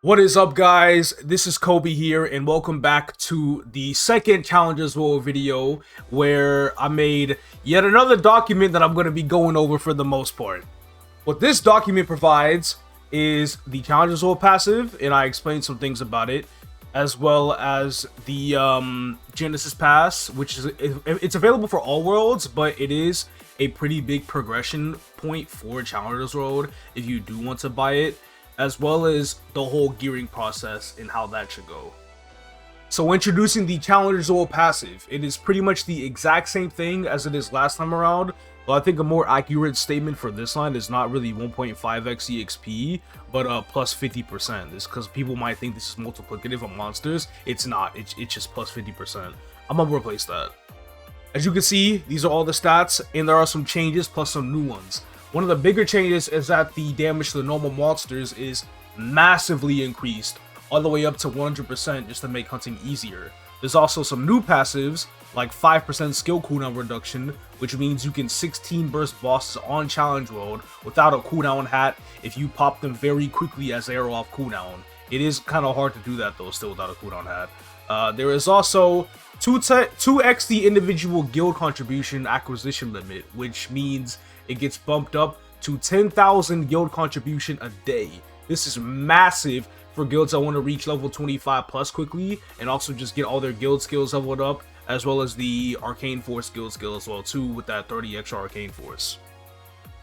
What is up, guys? This is Kobe here, and welcome back to the second Challengers World video, where I made yet another document that I'm going to be going over for the most part. What this document provides is the Challengers World passive, and I explained some things about it, as well as the Genesis Pass, which is it's available for all worlds, but it is a pretty big progression point for Challengers World if you do want to buy it, as well as the whole gearing process and how that should go. So introducing the Challengers World passive, it is pretty much the exact same thing as it is last time around, but I think a more accurate statement for this line is not really 1.5x EXP, but plus 50%. It's because people might think this is multiplicative of monsters. It's not, it's just plus 50%. I'm gonna replace that. As you can see, these are all the stats, and there are some changes plus some new ones. One of the bigger changes is that the damage to the normal monsters is massively increased, all the way up to 100% just to make hunting easier. There's also some new passives, like 5% skill cooldown reduction, which means you can 16 burst bosses on Challenge World without a cooldown hat if you pop them very quickly as they are off cooldown. It is kind of hard to do that though, still without a cooldown hat. There is also 2x the individual guild contribution acquisition limit, which means it gets bumped up to 10,000 guild contribution a day. This is massive for guilds that want to reach level 25 plus quickly, and also just get all their guild skills leveled up, as well as the Arcane Force guild skill as well too, with that 30 extra Arcane Force.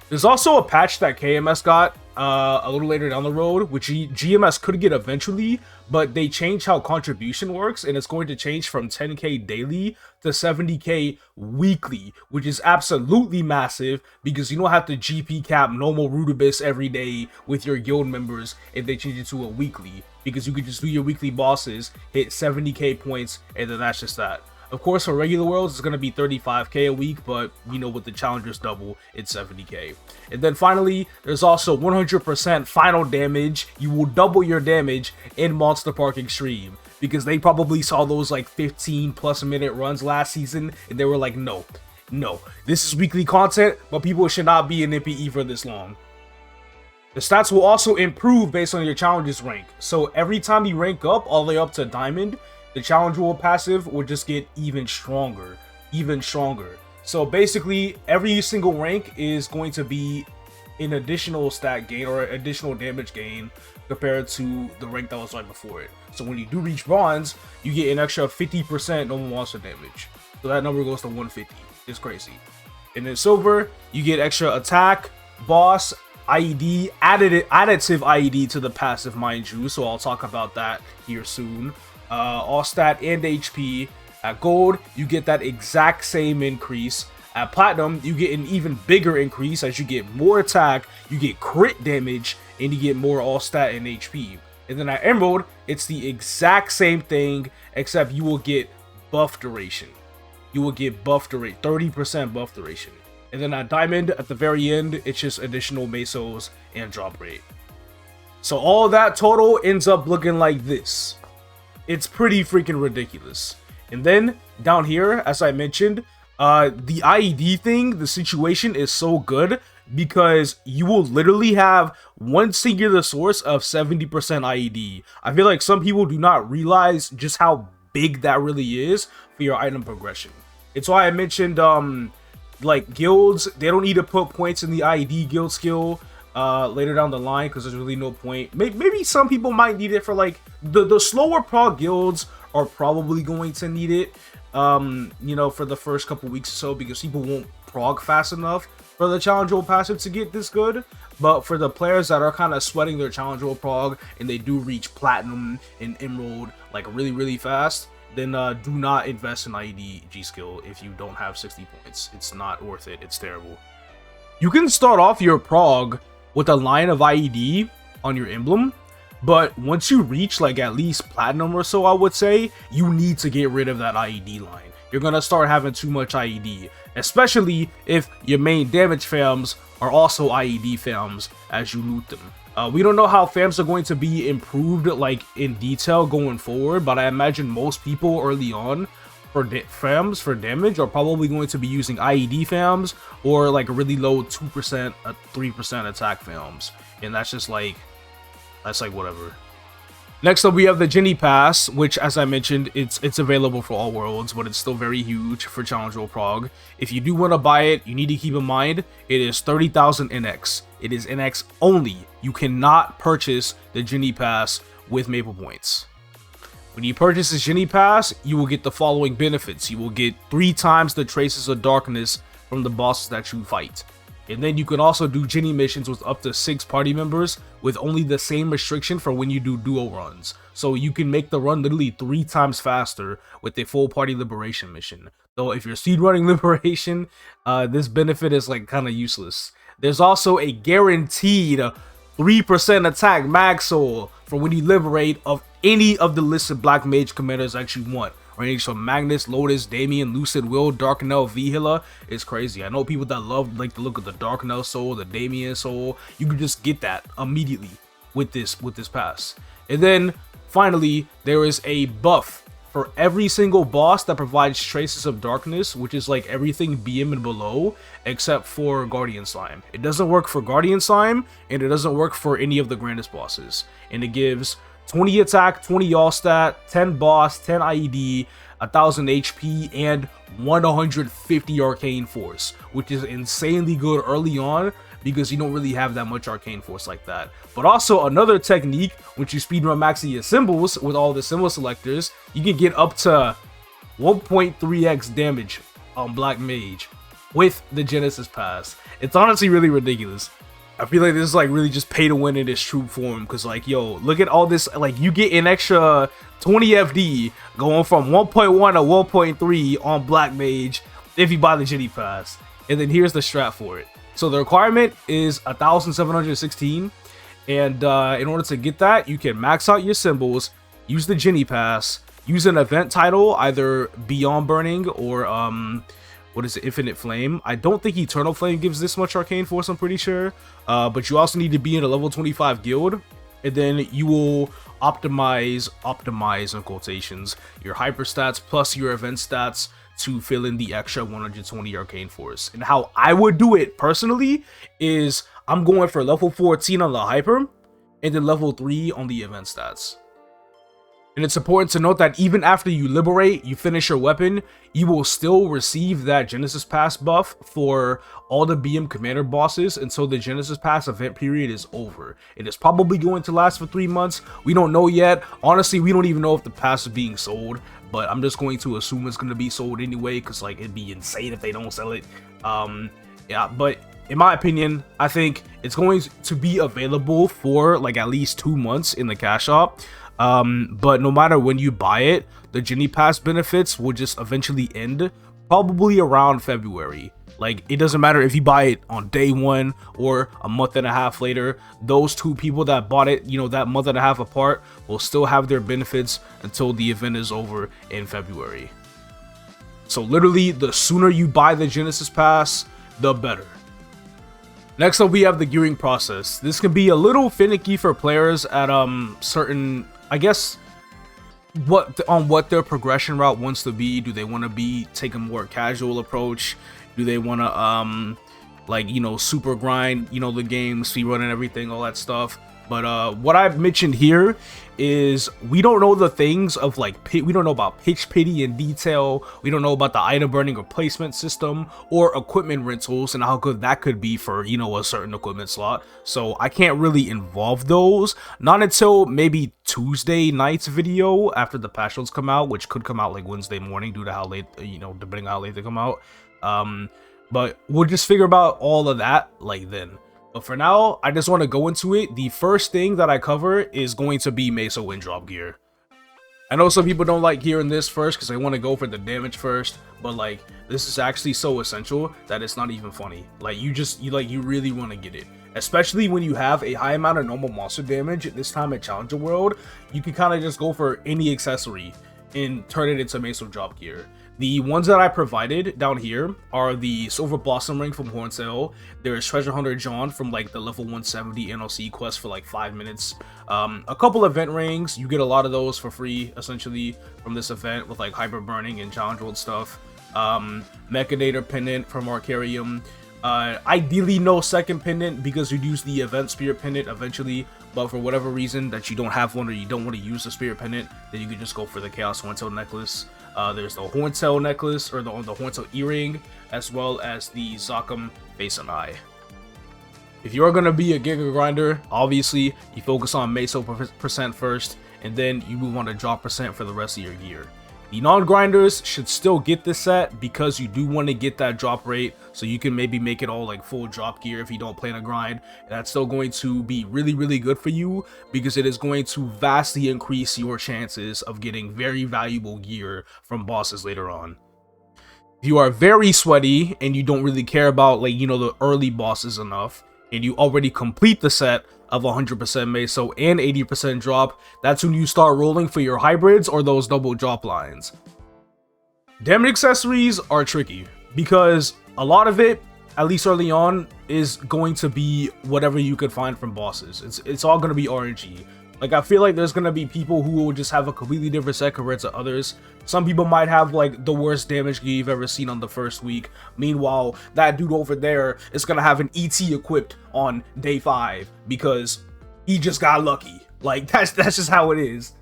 There's also a patch that KMS got a little later down the road, which GMS could get eventually, but they changed how contribution works, and it's going to change from 10k daily to 70k weekly, which is absolutely massive because you don't have to GP cap normal Rudibus every day with your guild members if they change it to a weekly, because you could just do your weekly bosses, hit 70k points, and then that's just that. Of course, for regular worlds, it's going to be 35k a week, but, you know, with the Challengers double, it's 70k. And then finally, there's also 100% final damage. You will double your damage in Monster Park Extreme, because they probably saw those, like, 15+ minute runs last season, and they were like, no, this is weekly content, but people should not be in MPE for this long. The stats will also improve based on your Challengers rank. So every time you rank up, all the way up to Diamond, the Challenge World passive will just get even stronger. So basically, every single rank is going to be an additional stat gain or additional damage gain compared to the rank that was right before it. So when you do reach Bronze, you get an extra 50% normal monster damage. So that number goes to 150. It's crazy. And then Silver, you get extra attack, boss, IED, additive IED to the passive, mind you. So I'll talk about that here soon. All stat and HP. At Gold, you get that exact same increase. At Platinum, you get an even bigger increase as you get more attack, you get crit damage, and you get more all stat and HP. And then at Emerald, it's the exact same thing, except you will get buff duration. You will get buff duration, 30% buff duration. And then at Diamond, at the very end, it's just additional mesos and drop rate. So all that total ends up looking like this. It's pretty freaking ridiculous. And then down here, as I mentioned, the IED thing, the situation is so good because you will literally have one singular source of 70% IED. I feel like some people do not realize just how big that really is for your item progression. It's why I mentioned like guilds, they don't need to put points in the IED guild skill later down the line, because there's really no point. Maybe some people might need it for like the slower prog guilds are probably going to need it, you know, for the first couple weeks or so, because people won't prog fast enough for the Challenge World passive to get this good. But for the players that are kind of sweating their Challenge World prog and they do reach Platinum and Emerald like really fast, then do not invest in IED G skill if you don't have 60 points. It's not worth it. It's terrible. You can start off your prog with a line of IED on your emblem, but once you reach like at least Platinum or so, I would say, you need to get rid of that IED line. You're gonna start having too much IED, especially if your main damage fams are also IED fams as you loot them. We don't know how fams are going to be improved like in detail going forward, but I imagine most people early on for fams for damage are probably going to be using IED fams or like really low 2%, 3% attack fams, and that's like whatever. Next up, we have the Genie Pass, which, as I mentioned, it's available for all worlds, but it's still very huge for Challenge World Prog. If you do want to buy it, you need to keep in mind it is 30,000 NX. It is NX only. You cannot purchase the Genie Pass with Maple points. When you purchase the Genie Pass, you will get the following benefits. You will get 3 times the Traces of Darkness from the bosses that you fight. And then you can also do Genie missions with up to 6 party members with only the same restriction for when you do duo runs. So you can make the run literally 3 times faster with a full party liberation mission. Though if you're speedrunning liberation, this benefit is like kind of useless. There's also a guaranteed 3% attack mag soul for when you liberate of any of the listed black mage commanders that you want. Range from Magnus, Lotus, Damien, Lucid, Will, Darkanel, Vihila is crazy. I know people that love like the look of the Darkanel soul, the Damien soul. You can just get that immediately with this pass. And then finally, there is a buff for every single boss that provides Traces of Darkness, which is like everything BM and below, except for Guardian Slime. It doesn't work for Guardian Slime, and it doesn't work for any of the grandest bosses. And it gives 20 attack, 20 all stat, 10 boss, 10 IED, 1000 HP, and 150 arcane force, which is insanely good early on because you don't really have that much arcane force like that. But also another technique, when you speedrun maxing your symbols with all the symbol selectors, you can get up to 1.3x damage on Black Mage with the Genesis Pass. It's honestly really ridiculous. I feel like this is like really just pay to win in its true form, because like, yo, look at all this, like you get an extra 20 FD going from 1.1 to 1.3 on Black Mage if you buy the Genie Pass. And then here's the strat for it. So the requirement is 1,716, and in order to get that, you can max out your symbols, use the Genie Pass, use an event title, either Beyond Burning or what is it, Infinite Flame. I don't think Eternal Flame gives this much arcane force, I'm pretty sure. But you also need to be in a level 25 guild, and then you will optimize in quotations your hyper stats plus your event stats to fill in the extra 120 arcane force. And how I would do it personally is I'm going for level 14 on the hyper and then level 3 on the event stats. And it's important to note that even after you liberate, you finish your weapon, you will still receive that Genesis Pass buff for all the BM Commander bosses until the Genesis Pass event period is over. It is probably going to last for 3 months. We don't know yet. Honestly, we don't even know if the pass is being sold, but I'm just going to assume it's going to be sold anyway, because like it'd be insane if they don't sell it. Yeah, but in my opinion, I think it's going to be available for like at least 2 months in the cash shop. But no matter when you buy it, the Genie Pass benefits will just eventually end probably around February. Like, it doesn't matter if you buy it on day 1 or a month and a half later. Those 2 people that bought it, you know, that month and a half apart, will still have their benefits until the event is over in February. So literally, the sooner you buy the Genesis Pass, the better. Next up, we have the gearing process. This can be a little finicky for players at certain, I guess, what their progression route wants to be. Do they want to take a more casual approach? Do they want to like, you know, super grind, you know, the game, speedrun and everything, all that stuff? But what I've mentioned here is we don't know the things of like, we don't know about pitch pity in detail. We don't know about the item burning replacement system or equipment rentals and how good that could be for, you know, a certain equipment slot. So I can't really involve those, not until maybe Tuesday night's video after the patch notes come out, which could come out like Wednesday morning due to how late, you know, depending on how late they come out. But we'll just figure about all of that like then. But for now, I just want to go into it. The first thing that I cover is going to be Mesa Wind Drop gear. I know some people don't like hearing this first because they want to go for the damage first, but like, this is actually so essential that it's not even funny. Like, you really want to get it. Especially when you have a high amount of normal monster damage this time at Challenger World, you can kind of just go for any accessory and turn it into Mesa Drop gear. The ones that I provided down here are the Silver Blossom Ring from Hornsale. There's Treasure Hunter John from like the level 170 NLC quest for like 5 minutes. A couple event rings, you get a lot of those for free essentially from this event with like Hyper Burning and Challenge World stuff. Mechanator Pendant from Arcarium. Ideally no second pendant because you'd use the Event Spirit Pendant eventually, but for whatever reason that you don't have one or you don't want to use the spirit pendant, then you can just go for the Chaos Horntail necklace. There's the Horntail necklace, or the Horntail earring, as well as the Zakum face and eye. If you're going to be a Giga Grinder, obviously you focus on Meso percent first, and then you move on to drop percent for the rest of your gear. The non-grinders should still get this set because you do want to get that drop rate, so you can maybe make it all like full drop gear if you don't plan to grind. And that's still going to be really good for you because it is going to vastly increase your chances of getting very valuable gear from bosses later on. If you are very sweaty and you don't really care about, like, you know, the early bosses enough, and you already complete the set of 100% Meso and 80% drop, that's when you start rolling for your hybrids or those double drop lines. Damage accessories are tricky because a lot of it, at least early on, is going to be whatever you could find from bosses. It's all going to be RNG. Like, I feel like there's going to be people who will just have a completely different set compared to others. Some people might have, like, the worst damage gear you've ever seen on the first week. Meanwhile, that dude over there is going to have an ET equipped on day 5 because he just got lucky. Like, that's just how it is.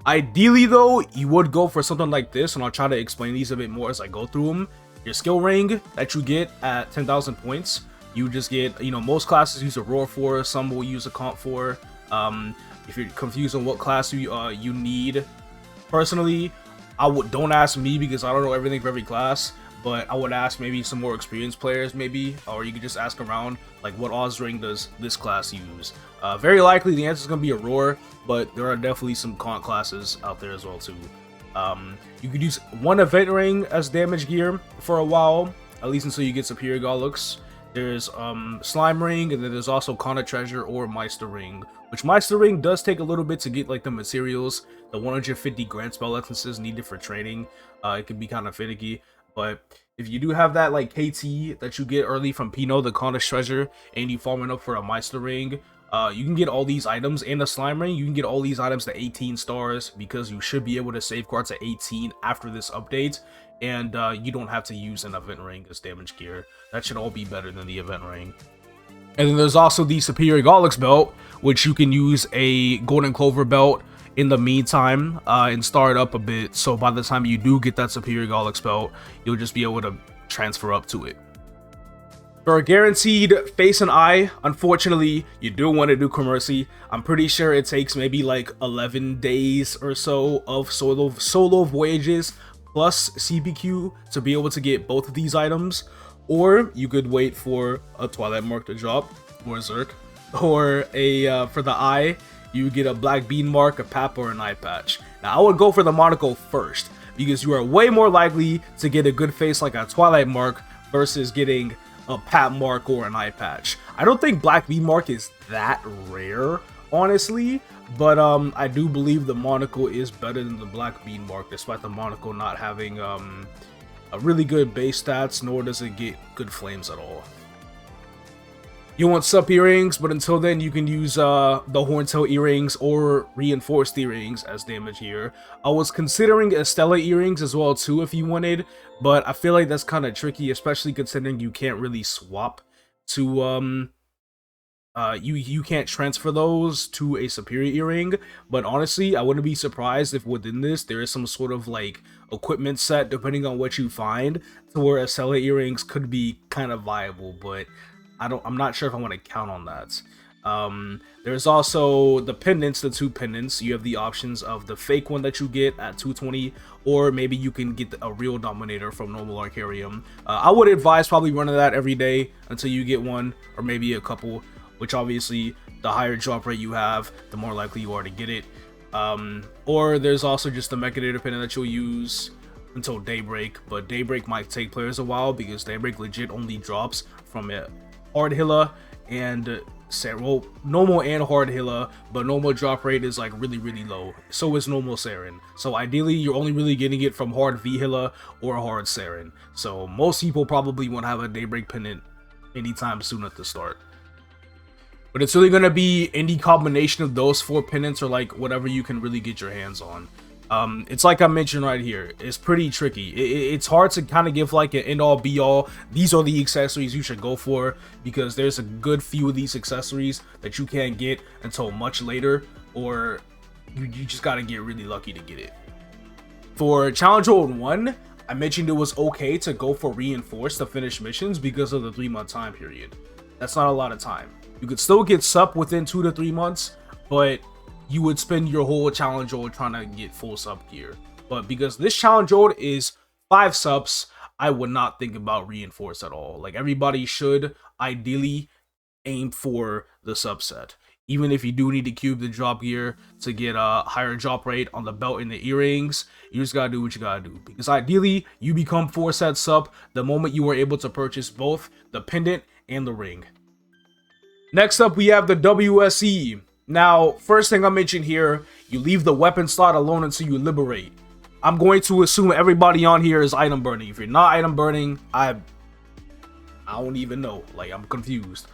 Ideally, though, you would go for something like this, and I'll try to explain these a bit more as I go through them. Your skill ring that you get at 10,000 points, you just get, you know, most classes use a roar for, some will use a comp for. If you're confused on what class you need, personally, don't ask me because I don't know everything for every class, but I would ask maybe some more experienced players maybe, or you could just ask around, like, what Oz ring does this class use? Very likely the answer is going to be a roar, but there are definitely some comp classes out there as well too. You could use one event ring as damage gear for a while, at least until you get Superior Gollux. There's Slime Ring, and then there's also Kana Treasure or Meister Ring, which Meister Ring does take a little bit to get, like, the materials. The 150 Grand Spell Essences needed for training. It can be kind of finicky, but if you do have that, like, KT that you get early from Pino, the Kana Treasure, and you farming up for a Meister Ring, you can get all these items, and the Slime Ring, you can get all these items to 18 stars because you should be able to save cards at 18 after this update. And you don't have to use an event ring as damage gear. That should all be better than the event ring. And then there's also the Superior Gollux belt, which you can use a Golden Clover belt in the meantime and start up a bit. So by the time you do get that Superior Gollux belt, you'll just be able to transfer up to it. For a guaranteed face and eye, unfortunately, you do want to do Commercy. I'm pretty sure it takes maybe like 11 days or so of solo voyages plus CPQ to be able to get both of these items, or you could wait for a Twilight Mark to drop, or a Zerk, or a for the eye, you get a Black Bean Mark, a Pap, or an Eye Patch. Now, I would go for the Monaco first, because you are way more likely to get a good face like a Twilight Mark versus getting a Pap Mark or an Eye Patch. I don't think Black Bean Mark is that rare, honestly, but I do believe the Monaco is better than the Black Bean Mark, despite the Monaco not having a really good base stats, nor does it get good flames at all. You want Sup earrings, but until then you can use the Horntail earrings or Reinforced earrings as damage here. I was considering Estella earrings as well too if you wanted, but I feel like that's kind of tricky, especially considering you can't really swap to you can't transfer those to a superior earring. But honestly, I wouldn't be surprised if within this there is some sort of like equipment set, depending on what you find, to where Estella earrings could be kind of viable, but I'm not sure if I want to count on that. There's also the pendants, the 2 pendants. You have the options of the fake one that you get at 220, or maybe you can get a real Dominator from normal Arcarium. I would advise probably running that every day until you get one, or maybe a couple, which obviously the higher drop rate you have, the more likely you are to get it. Or there's also just the Mechanitor pendant that you'll use until Daybreak, but Daybreak might take players a while because Daybreak legit only drops from it. Hard Hilla and well, normal and hard Hilla, but normal drop rate is like really low. So is normal Saren. So ideally, you're only really getting it from hard V Hilla or hard Saren. So most people probably won't have a Daybreak pendant anytime soon at the start. But it's really gonna be any combination of those 4 pendants or like whatever you can really get your hands on. It's like I mentioned right here, it's pretty tricky. It's hard to kind of give like an end all be all. These are the accessories you should go for, because there's a good few of these accessories that you can't get until much later, or you just got to get really lucky to get it. For challenge mode 1, I mentioned it was okay to go for reinforced to finish missions because of the 3-month time period. That's not a lot of time. You could still get sup within 2 to 3 months, but you would spend your whole challenge mode trying to get full sub gear. But because this challenge mode is 5 subs, I would not think about reinforce at all. Like, everybody should ideally aim for the subset. Even if you do need to cube the drop gear to get a higher drop rate on the belt and the earrings, you just gotta do what you gotta do. Because ideally, you become 4 sets up the moment you are able to purchase both the pendant and the ring. Next up, we have the WSE. Now, first thing I mentioned here, you leave the weapon slot alone until you liberate. I'm going to assume everybody on here is item burning. If you're not item burning, I don't even know. Like, I'm confused.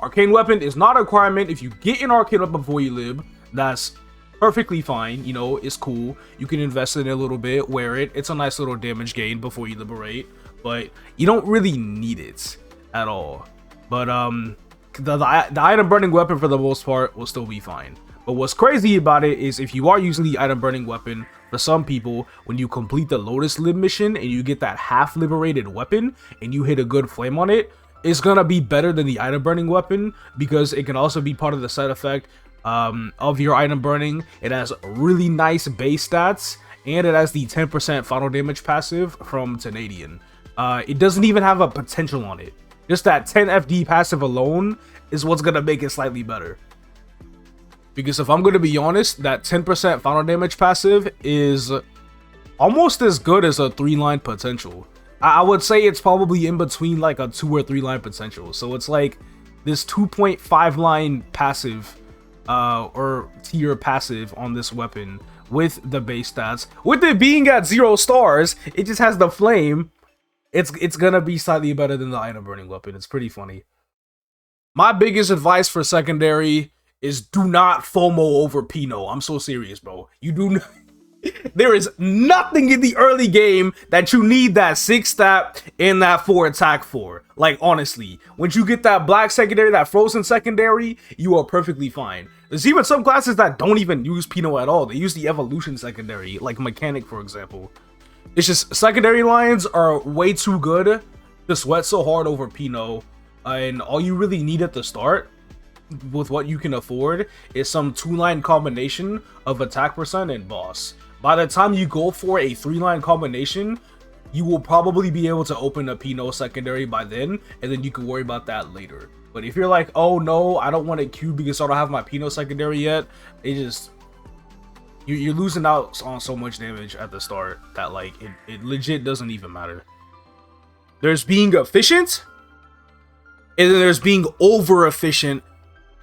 Arcane weapon is not a requirement. If you get an arcane weapon before you lib, that's perfectly fine. You know, it's cool. You can invest in it a little bit, wear it. It's a nice little damage gain before you liberate, but you don't really need it at all. But the item burning weapon for the most part will still be fine. But what's crazy about it is if you are using the item burning weapon, for some people, when you complete the Lotus Lib mission and you get that half liberated weapon and you hit a good flame on it, it's gonna be better than the item burning weapon, because it can also be part of the side effect of your item burning. It has really nice base stats, and it has the 10% final damage passive from Canadian. It doesn't even have a potential on it. Just that 10 FD passive alone is what's gonna make it slightly better. Because if I'm gonna be honest, that 10% final damage passive is almost as good as a 3-line potential. I would say it's probably in between like a 2 or 3-line potential. So it's like this 2.5 line passive or tier passive on this weapon with the base stats. With it being at 0 stars, it just has the flame. It's gonna be slightly better than the item burning weapon. It's pretty funny. My biggest advice for secondary is do not FOMO over Pino. I'm so serious, bro. You do not. There is nothing in the early game that you need that 6 stat and that 4 attack for. Like, honestly, once you get that black secondary, that frozen secondary, you are perfectly fine. There's even some classes that don't even use Pino at all. They use the evolution secondary, like Mechanic, for example. It's just secondary lines are way too good to sweat so hard over Pino, and all you really need at the start with what you can afford is some 2-line combination of attack percent and boss. By the time you go for a 3-line combination, you will probably be able to open a Pino secondary by then, and then you can worry about that later. But if you're like, oh no, I don't want to queue because I don't have my Pino secondary yet, you're losing out on so much damage at the start that like it legit doesn't even matter. There's being efficient, and then there's being over efficient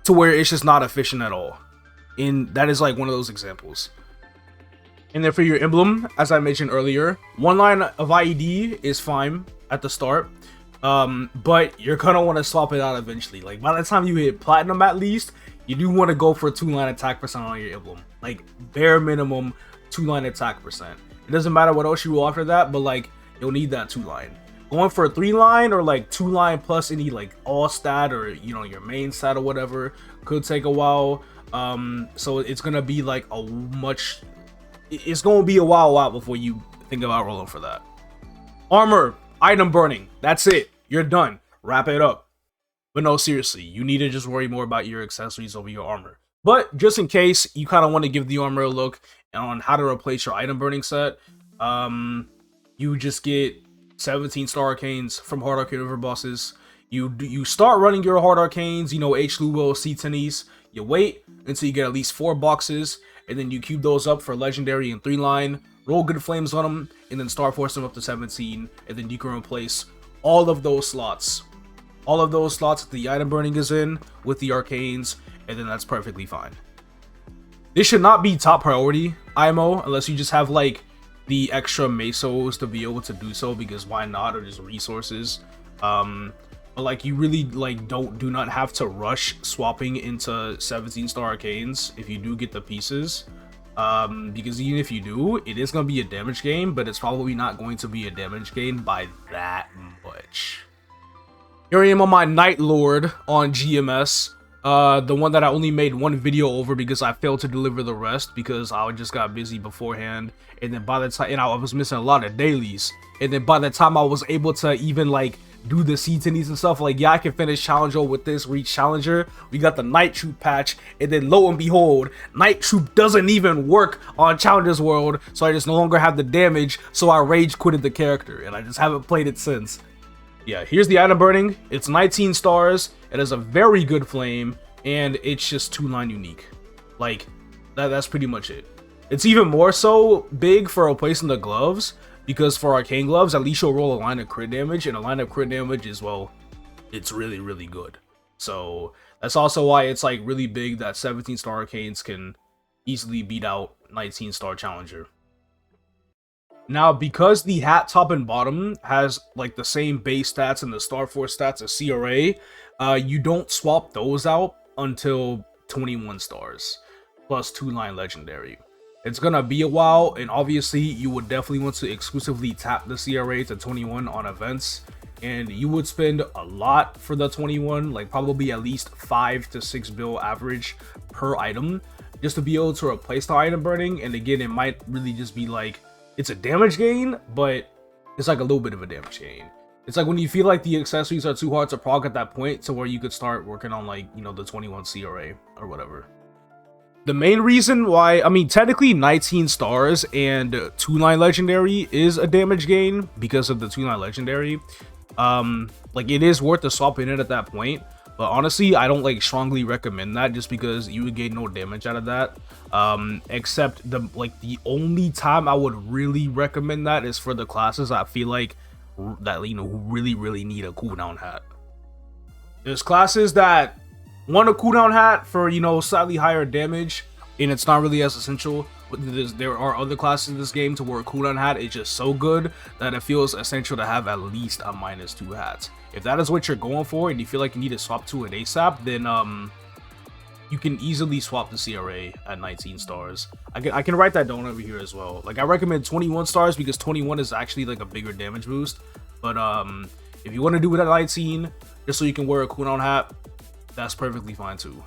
to where it's just not efficient at all. And that is like one of those examples. And then for your emblem, as I mentioned earlier, 1 line of IED is fine at the start, but you're gonna want to swap it out eventually. Like, by the time you hit platinum, at least you do want to go for 2-line attack percent on your emblem. Like, bare minimum 2-line attack percent. It doesn't matter what else you roll after that, but like, you'll need that 2-line. Going for a 3-line or like 2-line plus any like all stat or, you know, your main stat or whatever could take a while. So it's gonna be like it's gonna be a while out before you think about rolling for that. Armor, item burning, that's it. You're done. Wrap it up. But no, seriously, you need to just worry more about your accessories over your armor. But just in case you kind of want to give the armor a look on how to replace your item burning set, you just get 17 star arcanes from hard arcane river bosses. You start running your hard arcanes, you know, H Lubo, C tennies. You wait until you get at least 4 boxes, and then you cube those up for legendary and 3-line, roll good flames on them, and then star force them up to 17, and then you can replace all of those slots that the item burning is in with the arcanes, and then that's perfectly fine. This should not be top priority IMO unless you just have like the extra mesos to be able to do so, because why not, or just resources. But like, you really like do not have to rush swapping into 17 star arcanes if you do get the pieces. Because even if you do, it is going to be a damage gain, but it's probably not going to be a damage gain by that much. Here I am on my Night Lord on GMS, the one that I only made one video over because I failed to deliver the rest because I just got busy beforehand, and then by the time, and I was missing a lot of dailies, and then by the time I was able to even like do the C10s and stuff, like, yeah, I can finish Challenger with this, reach Challenger. We got the Night Troop patch, and then lo and behold, Night Troop doesn't even work on Challenger's World, so I just no longer have the damage, so I rage quitted the character, and I just haven't played it since. Yeah, here's the item burning. It's 19 stars, it has a very good flame, and it's just 2-line unique. Like, that's pretty much it. It's even more so big for replacing the gloves, because for arcane gloves, at least you'll roll a line of crit damage, and a line of crit damage is, well, it's really, really good. So that's also why it's like really big that 17-star arcanes can easily beat out 19-star challenger. Now, because the hat top and bottom has like the same base stats and the Star Force stats as CRA, you don't swap those out until 21 stars plus 2-line legendary. It's gonna be a while, and obviously you would definitely want to exclusively tap the CRA to 21 on events, and you would spend a lot for the 21, like probably at least 5 to 6 bill average per item, just to be able to replace the item burning. And again, it might really just be like, it's a damage gain, but it's like a little bit of a damage gain. It's like when you feel like the accessories are too hard to prog at that point to where you could start working on, like, you know, the 21 CRA or whatever. The main reason why, I mean, technically 19 stars and 2-line legendary is a damage gain because of the 2-line legendary. Like, it is worth the swap in it at that point, but honestly, I don't like strongly recommend that just because you would get no damage out of that. Except the only time I would really recommend that is for the classes I feel like that, you know, who really need a cooldown hat. There's classes that want a cooldown hat for, you know, slightly higher damage, and it's not really as essential. But there are other classes in this game to where a cooldown hat is just so good that it feels essential to have at least a -2 hat. If that is what you're going for and you feel like you need to swap to an ASAP, then you can easily swap the CRA at 19 stars. I can write that down over here as well. Like, I recommend 21 stars because 21 is actually like a bigger damage boost. But if you want to do it at 19 just so you can wear a cooldown hat, that's perfectly fine too.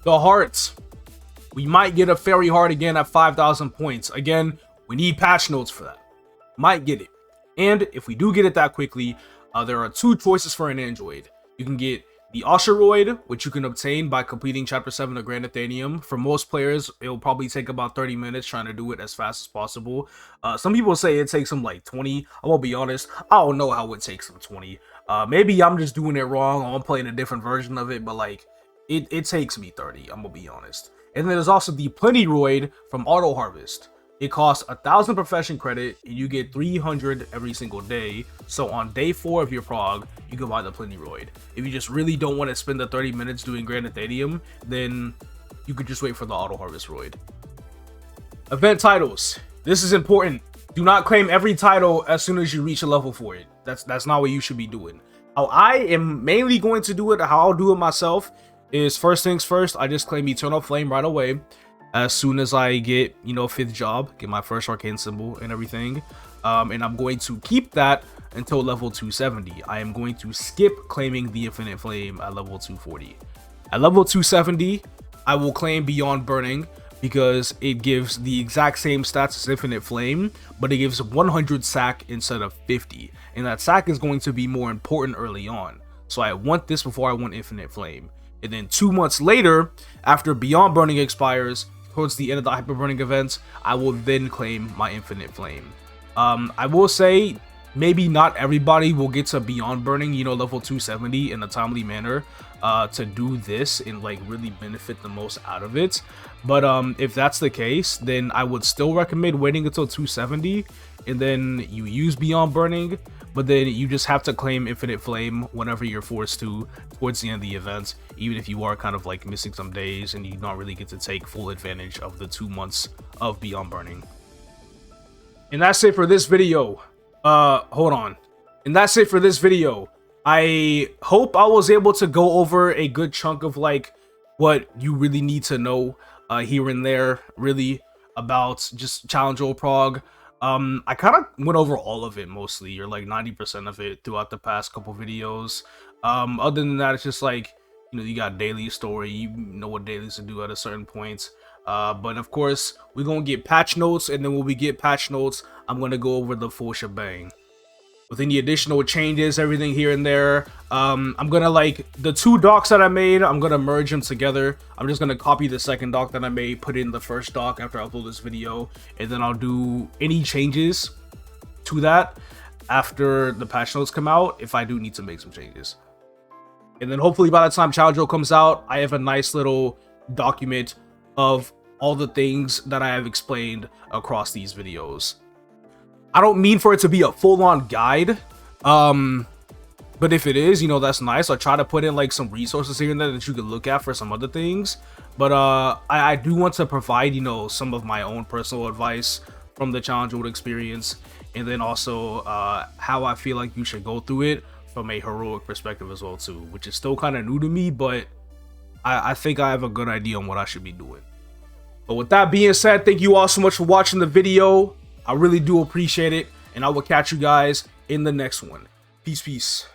The hearts. We might get a fairy heart again at 5,000 points. Again, we need patch notes for that. Might get it. And if we do get it that quickly, there are 2 choices for an android. You can get the Osheroid, which you can obtain by completing Chapter 7 of Grand Athenium. For most players, it will probably take about 30 minutes trying to do it as fast as possible. Some people say it takes them like 20. I will be honest, I don't know how it takes them 20. Maybe I'm just doing it wrong, or I'm playing a different version of it, but like, it takes me 30, I'm gonna be honest. And then there's also the Plentyroid from Auto Harvest. It costs 1,000 profession credit, and you get 300 every single day. So on day 4 of your prog, you can buy the Plentyroid. If you just really don't want to spend the 30 minutes doing Grand Athenium, then you could just wait for the Auto Harvest Roid. Event titles. This is important. Do not claim every title as soon as you reach a level for it. That's not what you should be doing. How I am mainly going to do it, how I'll do it myself, is first things first, I just claim Eternal Flame right away. As soon as I get, you know, 5th job, get my first arcane symbol and everything. And I'm going to keep that until level 270. I am going to skip claiming the Infinite Flame at level 240. At level 270, I will claim Beyond Burning because it gives the exact same stats as Infinite Flame, but it gives 100 sack instead of 50. And that sack is going to be more important early on. So I want this before I want Infinite Flame. And then 2 months later, after Beyond Burning expires, towards the end of the Hyper Burning event, I will then claim my Infinite Flame. I will say, maybe not everybody will get to Beyond Burning, you know, level 270 in a timely manner to do this and like really benefit the most out of it. But if that's the case, then I would still recommend waiting until 270 and then you use Beyond Burning, but then you just have to claim Infinite Flame whenever you're forced to towards the end of the event, even if you are kind of like missing some days and you don't really get to take full advantage of the 2 months of Beyond Burning. And that's it for this video. Hold on. And that's it for this video. I hope I was able to go over a good chunk of like what you really need to know here and there, really, about just Challenge Old Prog. I kind of went over all of it mostly, or like 90% of it throughout the past couple videos. Other than that, it's just like, you know, you got daily story, you know what dailies to do at a certain point. But of course, we're gonna get patch notes, and then when we get patch notes, I'm gonna go over the full shebang with any additional changes, everything here and there. I'm gonna, like, the 2 docs that I made, I'm gonna merge them together. I'm just gonna copy the second doc that I made, put it in the first doc after I upload this video, and then I'll do any changes to that after the patch notes come out, if I do need to make some changes. And then hopefully by the time Challenge comes out, I have a nice little document of all the things that I have explained across these videos. I don't mean for it to be a full-on guide, but if it is, you know, that's nice. I'll try to put in like some resources here and there that you can look at for some other things. But I do want to provide, you know, some of my own personal advice from the Challenge World experience, and then also how I feel like you should go through it from a heroic perspective as well too, which is still kind of new to me, but I think I have a good idea on what I should be doing. But with that being said, thank you all so much for watching the video. I really do appreciate it, and I will catch you guys in the next one. Peace, peace.